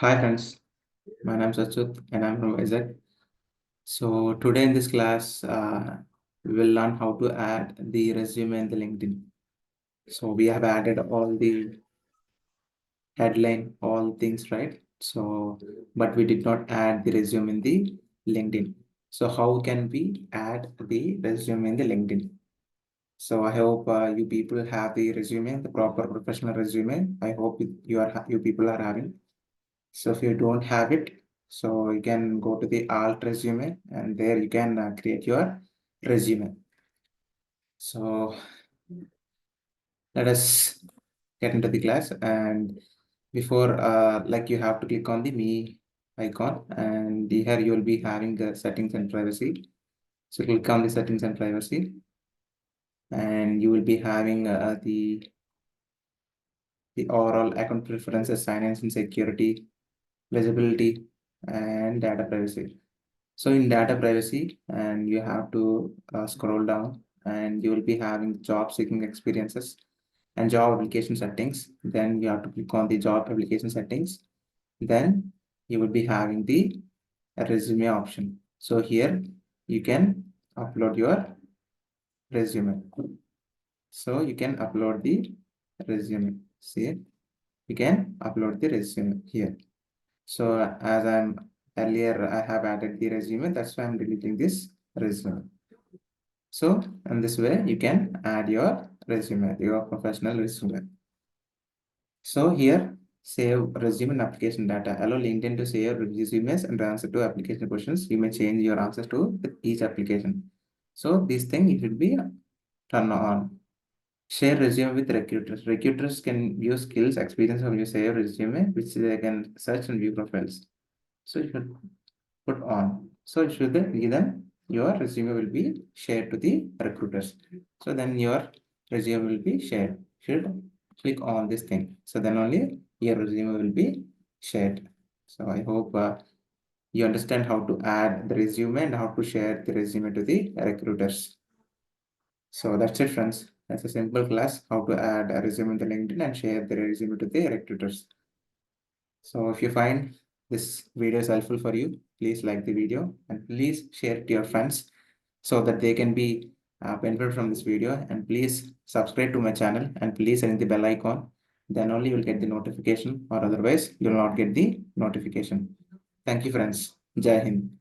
Hi friends, my name is Achut and I'm from Isaac. So today in this class, we will learn how to add the resume in the LinkedIn. So we have added all the headline, all things, right? So, but we did not add the resume in the LinkedIn. So how can we add the resume in the LinkedIn? So I hope you people have the resume, the proper professional resume. I hope you people are having. So if you don't have it, so you can go to the alt resume and there you can create your resume. So let us get into the class, and before like you have to click on the me icon, and here you will be having the settings and privacy. So click on the settings and privacy, and you will be having the overall account preferences, finance and security, visibility, and data privacy. So in data privacy, and you have to scroll down and you will be having job seeking experiences and job application settings. Then you have to click on the job application settings. Then you will be having the resume option. So here you can upload your resume. So you can upload the resume. See, you can upload the resume here. So as I'm earlier, I have added the resume. That's why I'm deleting this resume. So in this way, you can add your resume, your professional resume. So here, save resume and application data. Allow LinkedIn to save resumes and answer to application questions. You may change your answers to each application. So this thing it should be turned on. Share resume with recruiters. Recruiters can view skills, experience of your saved resume, which they can search and view profiles. So you should put on. So it should then your resume will be shared to the recruiters. So then your resume will be shared. Should click on this thing. So then only your resume will be shared. So I hope you understand how to add the resume and how to share the resume to the recruiters. So that's it, friends. That's a simple class how to add a resume to LinkedIn and share the resume to the recruiters. So if you find this video is helpful for you, please like the video and please share it to your friends so that they can be benefit from this video. And please subscribe to my channel and please ring the bell icon. Then only you'll get the notification, or otherwise you'll not get the notification. Thank you, friends. Jai Hind.